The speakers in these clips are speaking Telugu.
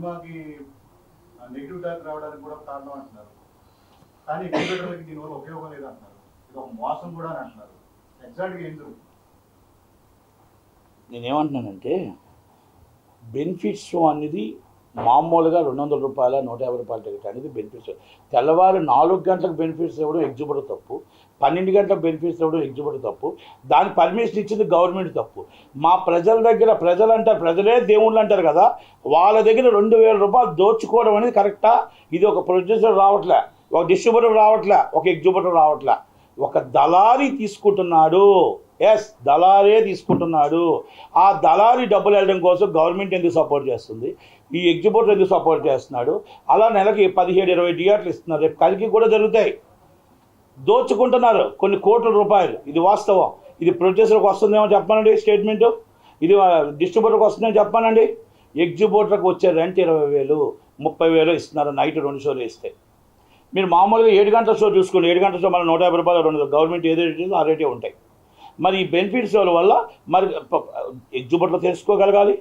సినిమాకి నెగిటివ్ టాక్ రావడానికి కూడా కారణం అంటున్నారు. కానీ ఎగ్జిబిటర్లకి దీనివల్ల ఉపయోగం లేదు అంటున్నారు. ఇది ఒక మోసం కూడా అని అంటున్నారు. ఎగ్జాక్ట్గా ఏం జరుగుతుంది? నేనేమంటున్నానంటే బెనిఫిట్స్ అనేది మామూలుగా 200 రూపాయల 150 రూపాయల టికెట్ అనేది బెనిఫిట్స్. తెల్లవారు 4 గంటలకు బెనిఫిట్స్ ఇవ్వడం ఎగ్జిబిటర్ తప్పు, 12 గంటలకు బెనిఫిట్స్ ఇవ్వడం ఎగ్జిబిటర్ తప్పు, దానికి పర్మిషన్ ఇచ్చింది గవర్నమెంట్ తప్పు. మా ప్రజల దగ్గర ప్రజలే దేవుళ్ళు అంటారు కదా, వాళ్ళ దగ్గర 2000 రూపాయలు దోచుకోవడం అనేది కరెక్టా? ఇది ఒక ప్రొడ్యూసర్ రావట్లే, ఒక డిస్ట్రిబ్యూటర్ రావట్లే, ఒక ఎగ్జిబిటర్ రావట్లే, ఒక దళారీ తీసుకుంటున్నాడు. ఎస్, దళారే తీసుకుంటున్నాడు. ఆ దళారీ డబ్బులు వెళ్ళడం కోసం గవర్నమెంట్ ఎందుకు సపోర్ట్ చేస్తుంది, ఈ ఎగ్జిబిటర్ ఎందుకు సపోర్ట్ చేస్తున్నాడు? అలా నెలకి 17-20 థియేటర్లు ఇస్తున్నారు. రేపు కలికి కూడా జరుగుతాయి. దోచుకుంటున్నారు కొన్ని కోట్ల రూపాయలు. ఇది వాస్తవం. ఇది ప్రొడ్యూసర్కి వస్తుందేమో చెప్పానండి స్టేట్మెంటు, ఇది డిస్ట్రిబ్యూటర్కి వస్తుందేమో చెప్పానండి. ఎగ్జిబిటర్కి వచ్చే రెంట్ 20,000 30,000 ఇస్తున్నారు నైట్ 2 షోలు వేస్తే. మీరు మామూలుగా 7 గంటల షో చూసుకోండి, 7 గంటల షో మళ్ళీ 150 రూపాయలు 200 గవర్నమెంట్ ఏదైతే ఆ రేటే ఉంటాయి. మరి ఈ బెనిఫిట్స్ వల్ల మరి ఎగ్జిబిటర్లు తెలుసుకోగలగాలి,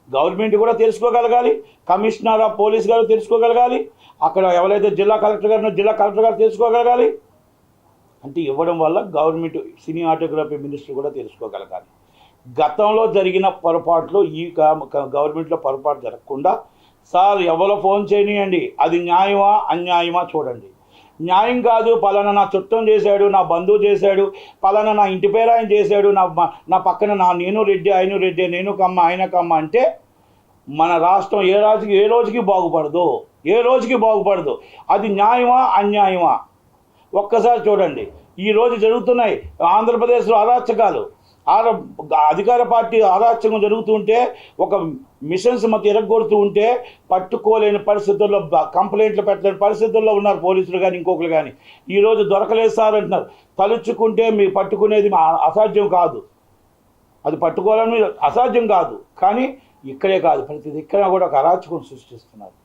గవర్నమెంట్ కూడా తెలుసుకోగలగాలి, కమిషనర్ ఆఫ్ పోలీస్ గారు తెలుసుకోగలగాలి, అక్కడ ఎవరైతే జిల్లా కలెక్టర్ గారు తెలుసుకోగలగాలి. అంటే ఇవ్వడం వల్ల గవర్నమెంట్ సినిమాటోగ్రఫీ మినిస్టర్ కూడా తెలుసుకోగలగాలి. గతంలో జరిగిన పొరపాట్లు ఈ గవర్నమెంట్లో పొరపాటు జరగకుండా సార్ ఎవరో ఫోన్ చేయనియండి, అది న్యాయమా అన్యాయమా చూడండి. న్యాయం కాదు, పలానా నా చుట్టం చేశాడు, నా బంధువు చేశాడు, పలానా నా ఇంటి పేరు ఆయన చేశాడు, నా పక్కన నేను రెడ్డి ఆయన రెడ్డి, నేను కమ్మ ఆయన కమ్మ అంటే మన రాష్ట్రం ఏ రోజుకి బాగుపడదు. అది న్యాయమా అన్యాయమా ఒక్కసారి చూడండి. ఈరోజు జరుగుతున్నాయి ఆంధ్రప్రదేశ్లో అరాచకాలు, అధికార పార్టీ అరాచకం జరుగుతుంటే, ఒక మిషన్స్ మధ్య ఎరగొడుతూ ఉంటే పట్టుకోలేని పరిస్థితుల్లో, కంప్లైంట్లు పెట్టలేని పరిస్థితుల్లో ఉన్నారు పోలీసులు కానీ ఇంకొకరు కానీ. ఈరోజు దొరకలేదు సార్ అంటున్నారు. తలుచుకుంటే మీరు పట్టుకునేది అసాధ్యం కాదు, అది పట్టుకోవాలని అసాధ్యం కాదు. కానీ ఇక్కడే కాదు, ప్రతి దిక్కన కూడా ఒక అరాచకం సృష్టిస్తున్నారు.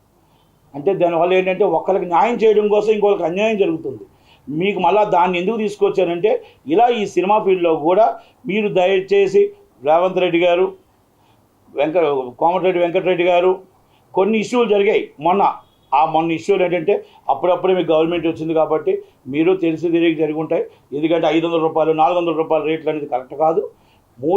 అంటే దానివల్ల ఏంటంటే ఒకరికి న్యాయం చేయడం కోసం ఇంకొకరికి అన్యాయం జరుగుతుంది. మీకు మళ్ళీ దాన్ని ఎందుకు తీసుకొచ్చానంటే, ఇలా ఈ సినిమా ఫీల్డ్లో కూడా మీరు దయచేసి రేవంత్ రెడ్డి గారు, కోమటిరెడ్డి వెంకటరెడ్డి గారు, కొన్ని ఇష్యూలు జరిగాయి మొన్న ఇష్యూలు ఏంటంటే అప్పుడప్పుడే మీకు గవర్నమెంట్ వచ్చింది కాబట్టి మీరు తెలిసి తిరిగి జరిగి ఉంటాయి. ఎందుకంటే 500 రూపాయలు 400 రూపాయల రేట్లు అనేది కరెక్ట్ కాదు.